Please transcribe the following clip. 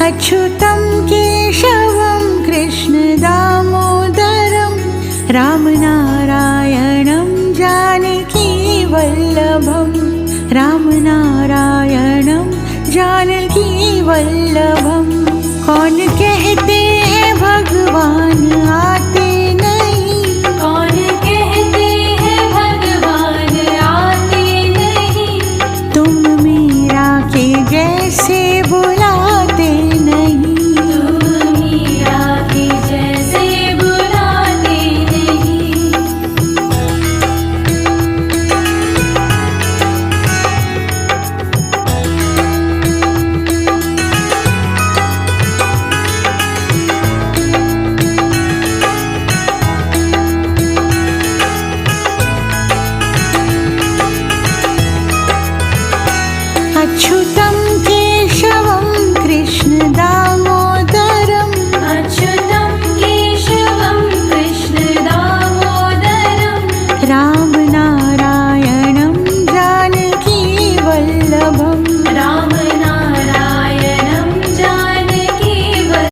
अच्युतं केशवं कृष्णदामोदरं रामनारायणं जानकीवल्लभं रामनारायणं जानकीवल्लभं। कौन कहते हैं भगवान आते नहीं, कौन कहते हैं भगवान आते नहीं, तुम मीरा के जैसे बुलाते नहीं, तुम मीरा के जैसे बुलाते नहीं। अच्युतं केशवं कृष्णदामोदरं अच्युतं केशवं कृष्णदामोदरं रामनारायणं जानकीवल्लभं रामनारायणं